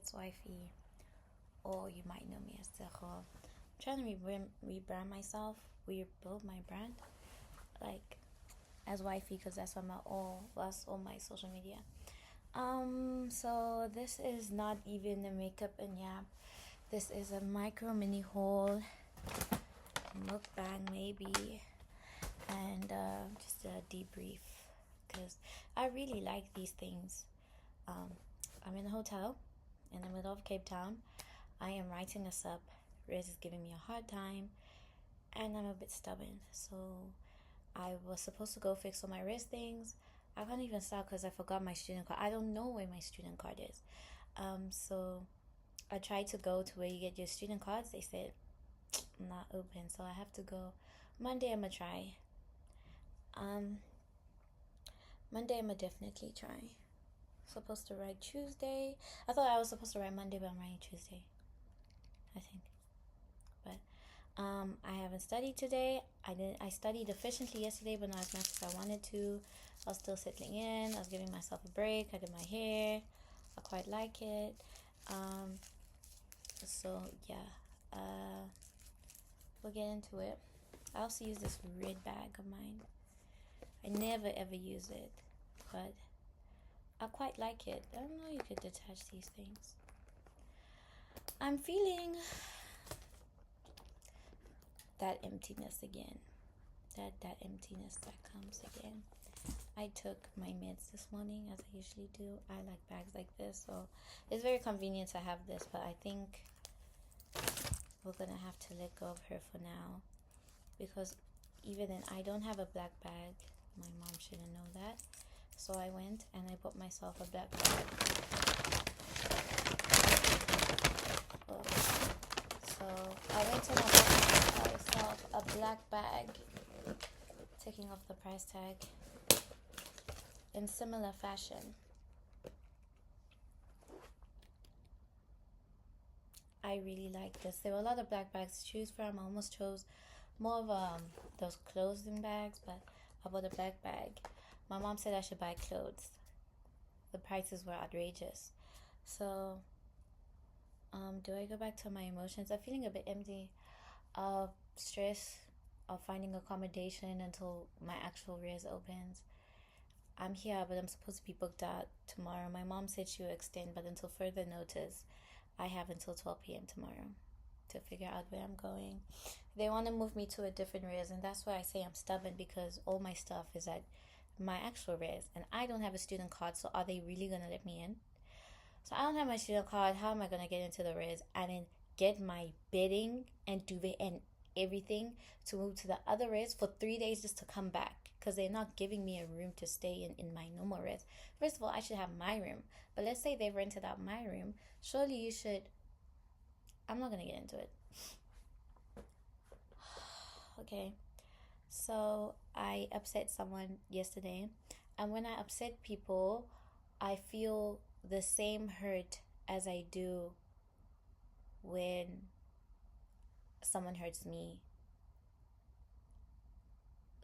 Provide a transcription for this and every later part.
it's Wifey, or you might know me as Tejo. I'm trying to rebrand myself, rebuild my brand, like as Wifey, because that's all my social media. So this is not even a makeup and yap. This is a micro mini haul, mukbang maybe, and just a debrief, because I really like these things. I'm in a hotel in the middle of Cape Town. I am writing a sub. Riz is giving me a hard time, and I'm a bit stubborn. So I was supposed to go fix all my wrist things. I can't even start because I forgot my student card. I don't know where my student card is. So I tried to go to where you get your student cards. They said not open, so I have to go Monday. I'm gonna try. Monday I'm gonna definitely try. Supposed to write Tuesday. I thought I was supposed to write Monday, but I'm writing Tuesday, I think. But I haven't studied today. I studied efficiently yesterday, but not as much as I wanted to. I was still settling in. I was giving myself a break. I did my hair. I quite like it. So yeah. We'll get into it. I also use this red bag of mine. I never ever use it, but I quite like it. I don't know, you could detach these things. I'm feeling that emptiness again. That emptiness that comes again. I took my meds this morning, as I usually do. I like bags like this, so it's very convenient to have this, but I think we're gonna have to let go of her for now, because even then I don't have a black bag. My mom shouldn't know that. So I went and I bought myself a black bag. So I went and I bought myself a black bag, taking off the price tag, in similar fashion. I really like this. There were a lot of black bags to choose from. I almost chose more of those clothing bags, but I bought a black bag. My mom said I should buy clothes. The prices were outrageous. So, do I go back to my emotions? I'm feeling a bit empty of stress of finding accommodation until my actual rears opens. I'm here, but I'm supposed to be booked out tomorrow. My mom said she will extend, but until further notice, I have until 12 p.m. tomorrow to figure out where I'm going. They want to move me to a different res, and that's why I say I'm stubborn, because all my stuff is at my actual res, and I don't have a student card, so are they really going to let me in? So I don't have my student card. How am I going to get into the res and then get my bedding and duvet and everything to move to the other res for 3 days just to come back? Because they're not giving me a room to stay in my normal res. First of all, I should have my room. But let's say they've rented out my room. Surely you should. I'm not going to get into it. Okay. So I upset someone yesterday. And when I upset people, I feel the same hurt as I do when someone hurts me.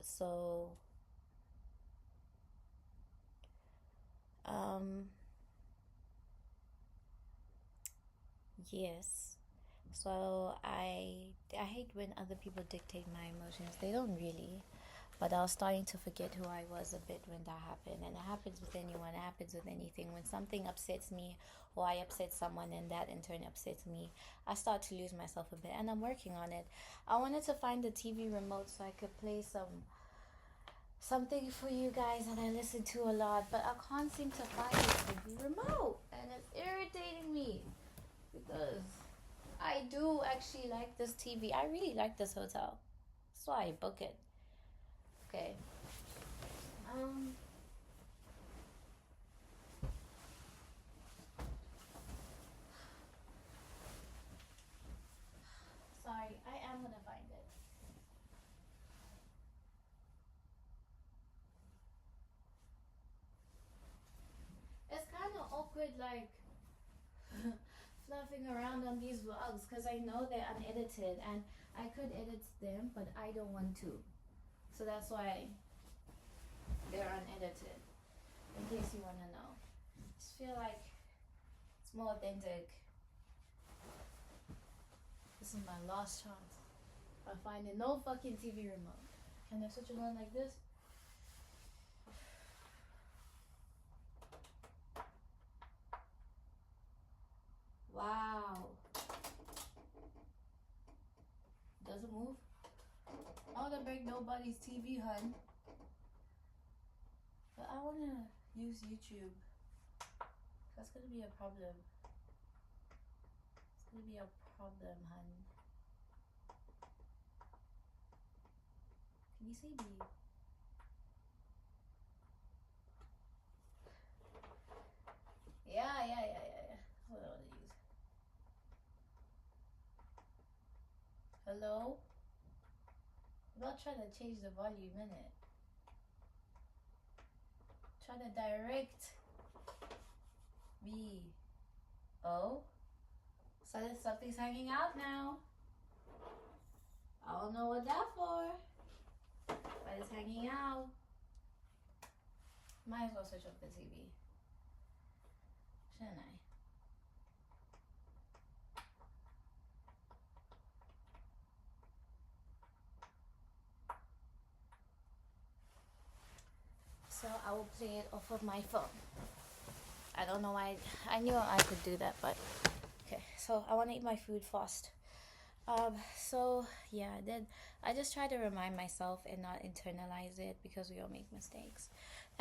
So, yes. So I hate when other people dictate my emotions. They don't really. But I was starting to forget who I was a bit when that happened. And it happens with anyone, it happens with anything. When something upsets me or I upset someone and that in turn upsets me, I start to lose myself a bit. And I'm working on it. I wanted to find the TV remote so I could play something for you guys that I listen to a lot. But I can't seem to find the TV remote. And it's irritating me because I do actually like this TV. I really like this hotel. That's why I book it. Okay. Sorry, I am gonna find it. It's kind of awkward, like fluffing around on these vlogs, because I know they're unedited and I could edit them, but I don't want to. So that's why they're unedited. In case you wanna know, I just feel like it's It's more authentic. This is my last chance. I'm finding no fucking TV remote. Can I switch it on like this? Wow. Doesn't move. I don't wanna break nobody's TV, hun. But I wanna use YouTube. That's gonna be a problem. It's gonna be a problem, hun. Can you see me? Yeah. What do I wanna use? Hello? I'm not trying to change the volume, innit? Trying to direct me. Oh? So something's hanging out now. I don't know what that's for. But it's hanging out. Might as well switch off the TV. Shouldn't I? So I will play it off of my phone. I don't know why. I knew I could do that, but okay. So I want to eat my food fast. So yeah, then I just try to remind myself and not internalize it because we all make mistakes.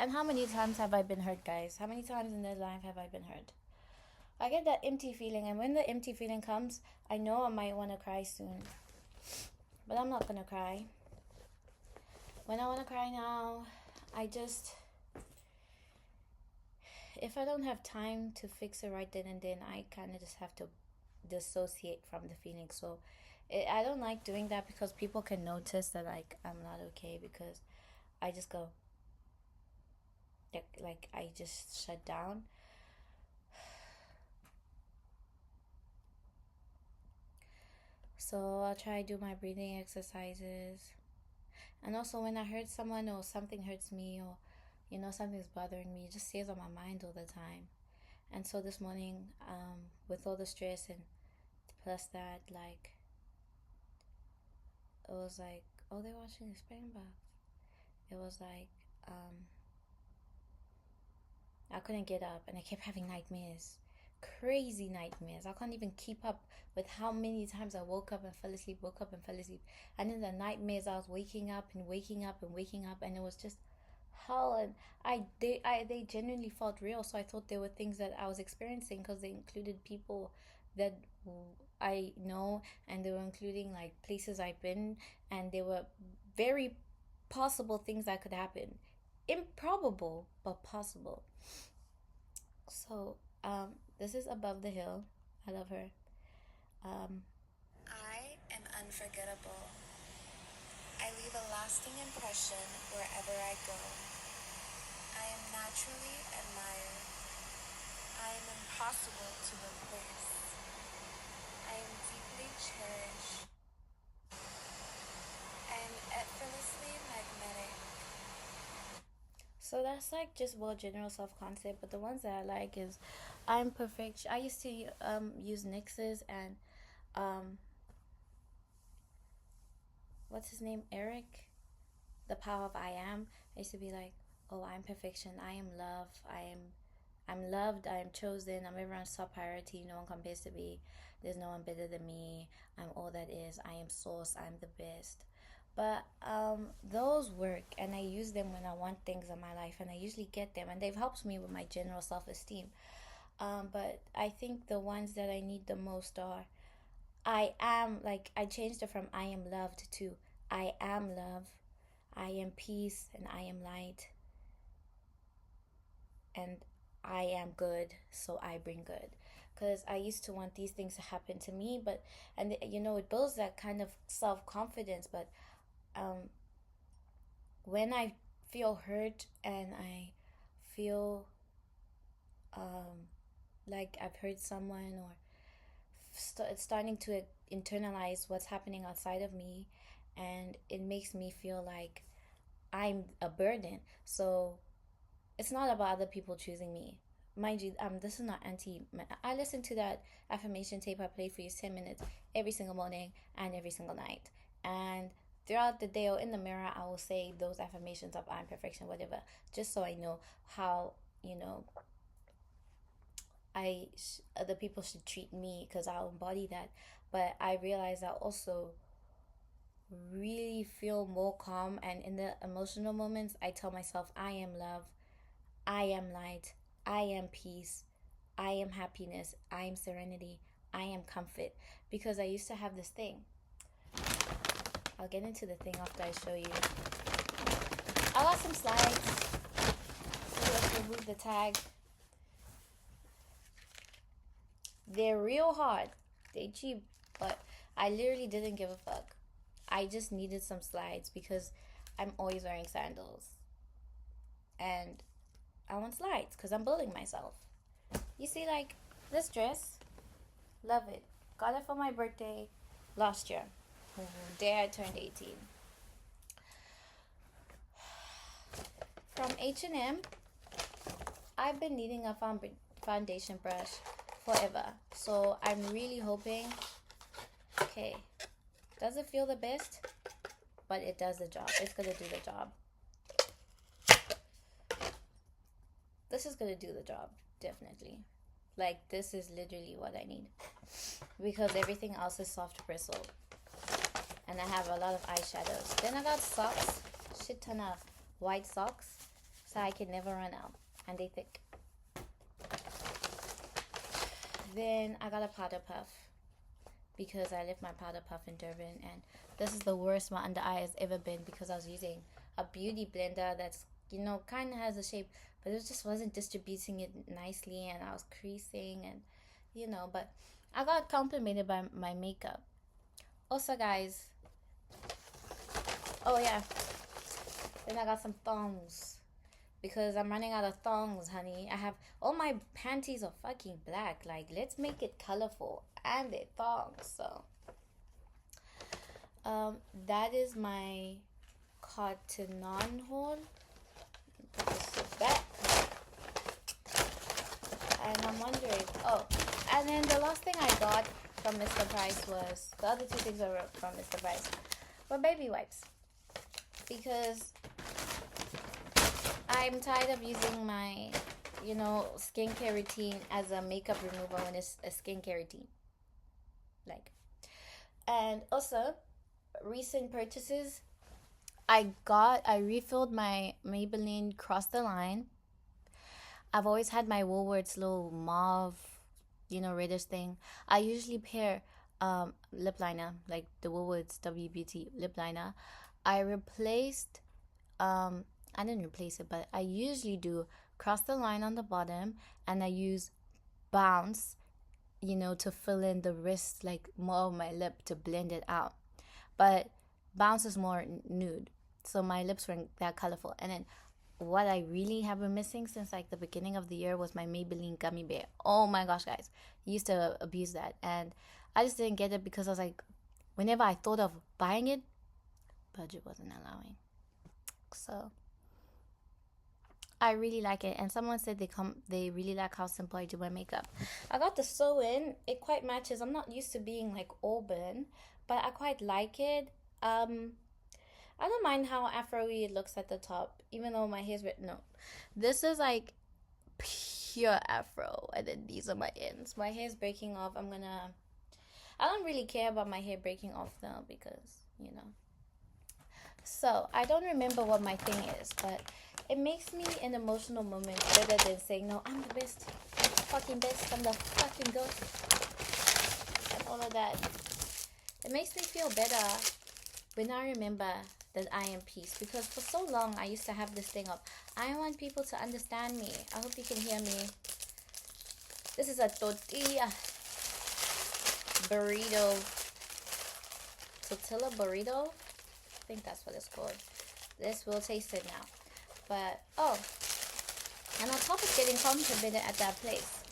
And how many times have I been hurt, guys? How many times in this life have I been hurt? I get that empty feeling, and when the empty feeling comes, I know I might want to cry soon. But I'm not gonna cry. When I want to cry now, if I don't have time to fix it right then and then, I kind of just have to dissociate from the feeling. So I don't like doing that because people can notice that like I'm not okay because I just go like I just shut down. So I'll try to do my breathing exercises. And also when I hurt someone or something hurts me or something's bothering me, it just stays on my mind all the time. And so this morning, with all the stress and plus that, like, it was like, oh, they're watching the Springboks. It was like, I couldn't get up and I kept having nightmares. Crazy nightmares. I can't even keep up with how many times I woke up and fell asleep, woke up and fell asleep. And in the nightmares, I was waking up and waking up and waking up, and it was just hell. And they genuinely felt real. So I thought they were things that I was experiencing because they included people that I know, and they were including like places I've been, and they were very possible things that could happen. Improbable, but possible. So, this is Above the Hill. I love her. I am unforgettable. I leave a lasting impression wherever I go. I am naturally admired. I am impossible to replace. I am deeply cherished. I am effortlessly magnetic. So that's like just more general self-concept, but the ones that I like is I'm perfect. I used to use NYX's and what's his name? Eric, The Power of I Am. I used to be like, oh, I'm perfection. I am love. I'm loved. I am chosen. I'm everyone's top priority. No one compares to me. There's no one better than me. I'm all that is. I am source. I'm the best. But those work, and I use them when I want things in my life, and I usually get them, and they've helped me with my general self-esteem. But I think the ones that I need the most are I am, like, I changed it from I am loved to I am love, I am peace, and I am light, and I am good, so I bring good. Because I used to want these things to happen to me, but, and it builds that kind of self confidence. But when I feel hurt and I feel like I've hurt someone or starting to internalize what's happening outside of me, and it makes me feel like I'm a burden. So it's not about other people choosing me. mind you, this is not anti. I listen to that affirmation tape I played for you 10 minutes every single morning and every single night. And throughout the day or in the mirror, I will say those affirmations of I'm perfection, whatever, just so I know how, you know, other people should treat me, because I'll embody that. But I realize I also really feel more calm, and in the emotional moments, I tell myself I am love, I am light, I am peace, I am happiness, I am serenity, I am comfort. Because I used to have this thing. I'll get into the thing after I show you. I got some slides. So let's remove the tag. They're real hard. They cheap, but I literally didn't give a fuck. I just needed some slides because I'm always wearing sandals. And I want slides because I'm building myself. You see, like, this dress, love it. Got it for my birthday last year. Day I turned 18. From H&M, I've been needing a foundation brush forever. So I'm really hoping, okay, does it feel the best? But it does the job. It's gonna do the job. This is gonna do the job, definitely. Like, this is literally what I need, because everything else is soft bristle. And I have a lot of eyeshadows. Then I got socks, shit ton of white socks, so I can never run out, and they thick. Then I got a powder puff, because I left my powder puff in Durban, and this is the worst my under eye has ever been, because I was using a beauty blender that's, you know, kind of has a shape, but it just wasn't distributing it nicely, and I was creasing, and, you know, but I got complimented by my makeup. Also, guys, oh yeah, then I got some thongs, because I'm running out of thongs, honey. I have, all my panties are fucking black. Like, let's make it colorful, and they're thongs. So that is my Cotton On haul. Put this back. And I'm wondering, oh, and then the last thing I got from Mr. Price was, the other two things I wrote from Mr. Price were baby wipes, because I'm tired of using my, you know, skincare routine as a makeup remover when it's a skincare routine. Like, and also, recent purchases, I refilled my Maybelline Cross the Line. I've always had my Woolworths little mauve, you know, reddish thing. I usually pair lip liner, like the Woolworths WBT lip liner. I replaced, I didn't replace it, but I usually do Cross the Line on the bottom, and I use Bounce, you know, to fill in the wrist, like more of my lip, to blend it out. But Bounce is more nude, so my lips weren't that colorful. And then what I really have been missing since like the beginning of the year was my Maybelline Gummy Bear. Oh my gosh, guys, I used to abuse that, and I just didn't get it because I was like, whenever I thought of buying it, budget wasn't allowing. So I really like it, and someone said they really like how simple I do my makeup. I got the sew-in. It quite matches. I'm not used to being like auburn, but I quite like it. I don't mind how afro-y it looks at the top, even though my hair's no. This is like pure afro, and then these are my ends. My hair's breaking off. I don't really care about my hair breaking off though, because, you know. So I don't remember what my thing is, but it makes me an emotional moment better than saying, no, I'm the best. I'm the fucking best. I'm the fucking goat. And all of that. It makes me feel better when I remember that I am peace. Because for so long, I used to have this thing of, I want people to understand me. I hope you can hear me. This is a tortilla burrito. Tortilla burrito? I think that's what it's called. This, will taste it now. But, oh, and on top of getting complimented at that place,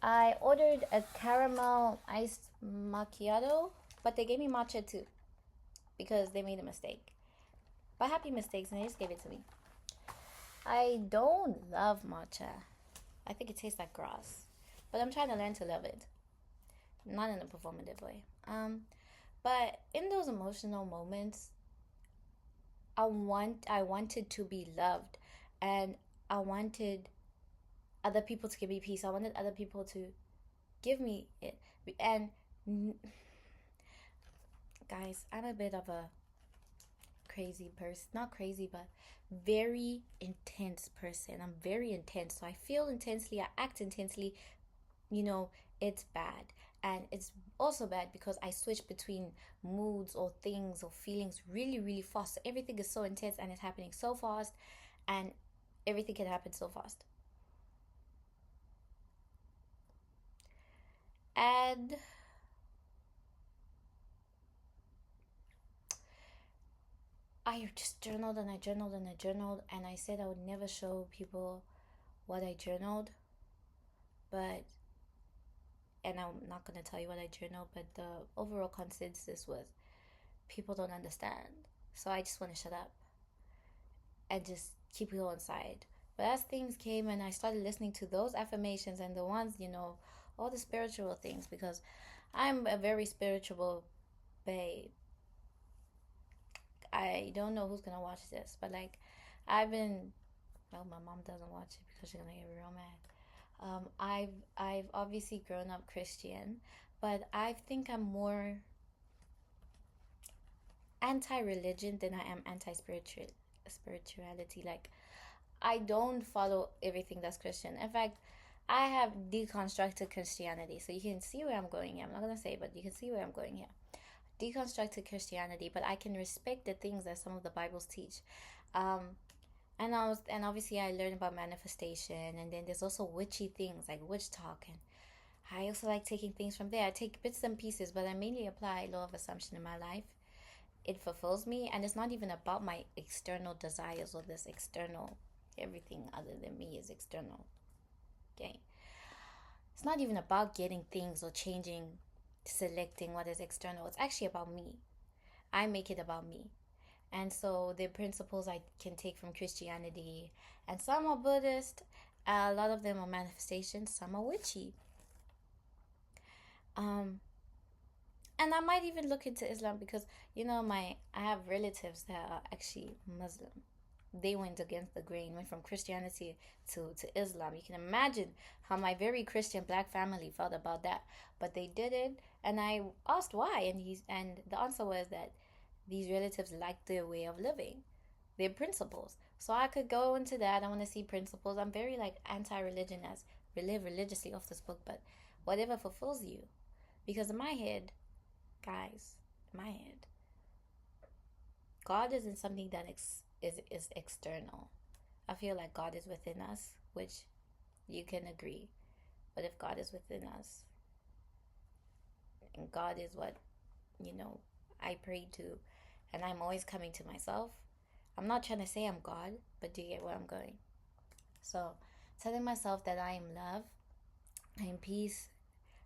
I ordered a caramel iced macchiato, but they gave me matcha too, because they made a mistake. But happy mistakes, and they just gave it to me. I don't love matcha. I think it tastes like grass. But I'm trying to learn to love it. Not in a performative way. But in those emotional moments, I wanted to be loved, and I wanted other people to give me peace. I wanted other people to give me it. And guys, I'm a bit of a crazy person. Not crazy, but very intense person. I'm very intense. So I feel intensely, I act intensely. It's bad. And it's also bad because I switch between moods or things or feelings really, really fast. So everything is so intense and it's happening so fast, and everything can happen so fast. And I just journaled and I journaled and I journaled, and I said I would never show people what I journaled, but and I'm not gonna tell you what I journaled, but the overall consensus was people don't understand. So I just want to shut up and just keep it all inside. But as things came and I started listening to those affirmations and the ones, all the spiritual things, because I'm a very spiritual babe. I don't know who's gonna watch this, but like, well, my mom doesn't watch it because she's gonna get real mad. I've obviously grown up Christian, but I think I'm more anti-religion than I am spirituality. Like, I don't follow everything that's Christian. In fact, I have deconstructed Christianity, so you can see where I'm going here. I'm not gonna say, but you can see where I'm going here. Deconstructed Christianity, but I can respect the things that some of the Bibles teach. And obviously I learned about manifestation, and then there's also witchy things like witch talk, and I also like taking things from there. I take bits and pieces, but I mainly apply law of assumption in my life. It fulfills me, and it's not even about my external desires or this external everything other than me is external. Okay, it's not even about getting things or changing, selecting what is external. It's actually about me. I make it about me. And so the principles I can take from Christianity, and some are Buddhist, a lot of them are manifestations, some are witchy. And I might even look into Islam because I have relatives that are actually Muslim. They went against the grain, went from Christianity to Islam. You can imagine how my very Christian black family felt about that. But they did it, and I asked why, and the answer was that these relatives liked their way of living, their principles. So I could go into that. I want to see principles. I'm very like anti-religion, as we live religiously off this book, but whatever fulfills you. Because in my head, guys, in my head, God isn't something that is external. I feel like God is within us, which you can agree. But if God is within us, and God is what, I pray to, and I'm always coming to myself, I'm not trying to say I'm God, but do you get where I'm going? So, telling myself that I am love, I am peace.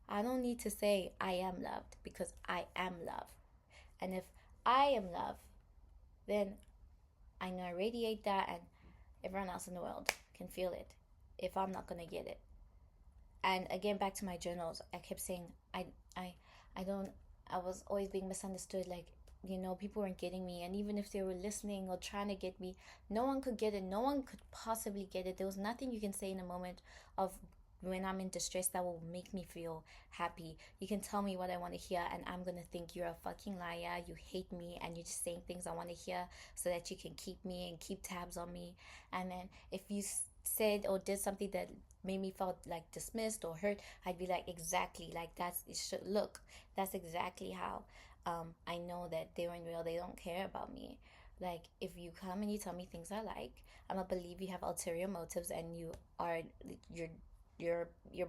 I don't need to say I am loved because I am love. And if I am love, then I know I radiate that, and everyone else in the world can feel it if I'm not going to get it. And again, back to my journals, I kept saying I was always being misunderstood. Like, people weren't getting me, and even if they were listening or trying to get me, no one could get it. No one could possibly get it. There was nothing you can say in a moment of when I'm in distress that will make me feel happy. You can tell me what I want to hear, and I'm gonna think you're a fucking liar, you hate me, and you're just saying things I want to hear so that you can keep me and keep tabs on me. And then if you said or did something that made me felt like dismissed or hurt, I'd be like, exactly, like that's it should look. That's exactly how I know that they weren't real. They don't care about me. Like, if you come and you tell me things I like, I'm gonna believe you have ulterior motives and you're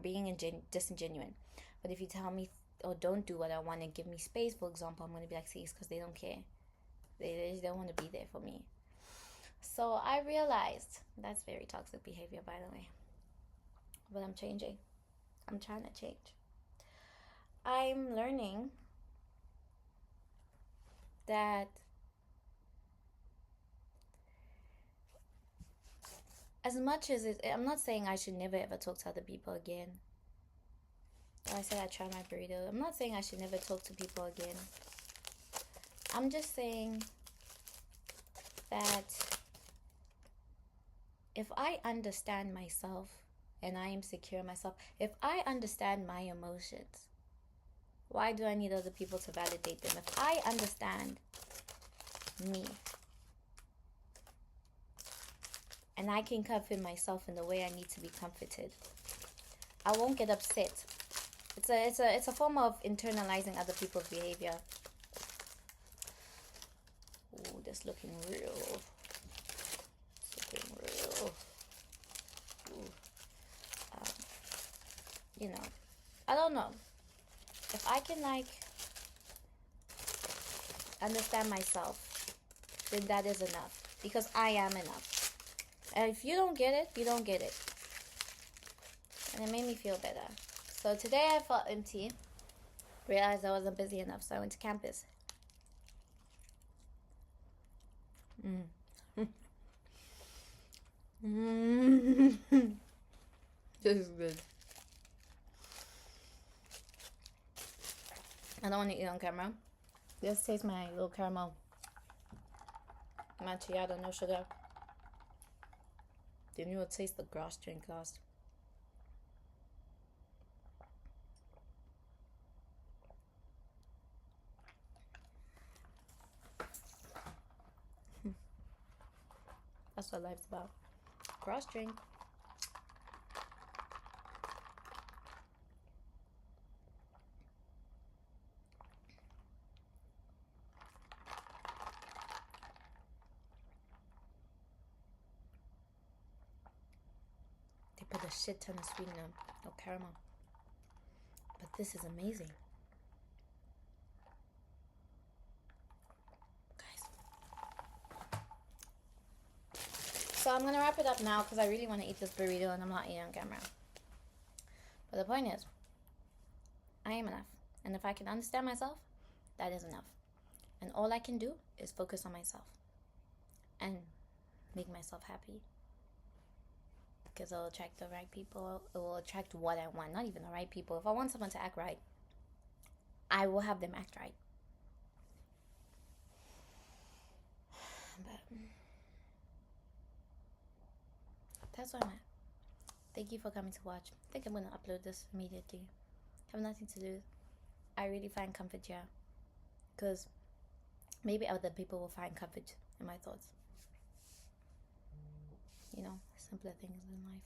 being disingenuine. But if you tell me or don't do what I want and give me space, for example, I'm gonna be like, see, it's because they don't care. They just don't want to be there for me. So I realized that's very toxic behavior, by the way. But I'm changing. I'm trying to change. I'm learning that as much as I'm not saying I should never ever talk to other people again. I said I tried my burrito. I'm not saying I should never talk to people again. I'm just saying that if I understand myself and I am secure in myself, if I understand my emotions, why do I need other people to validate them? If I understand me and I can comfort myself in the way I need to be comforted, I won't get upset. It's a form of internalizing other people's behavior. Ooh, this looking real. It's looking real. Ooh. You know, I don't know. If I can understand myself, then that is enough, because I am enough. And if you don't get it, you don't get it. And it made me feel better. So today I felt empty. Realized I wasn't busy enough, so I went to campus. This is good. I don't want to eat on camera. Let's taste my little caramel macchiato, no sugar. Then you will taste the grass drink last. That's what life's about. Grass drink. They put a shit ton of sweetener, no caramel. But this is amazing. So I'm going to wrap it up now because I really want to eat this burrito and I'm not eating on camera. But the point is, I am enough. And if I can understand myself, that is enough. And all I can do is focus on myself and make myself happy. Because it'll attract the right people. It will attract what I want, not even the right people. If I want someone to act right, I will have them act right. But that's where I'm at. Thank you for coming to watch. I think I'm going to upload this immediately. I have nothing to do. I really find comfort here. Because maybe other people will find comfort in my thoughts. You know, simpler things in life.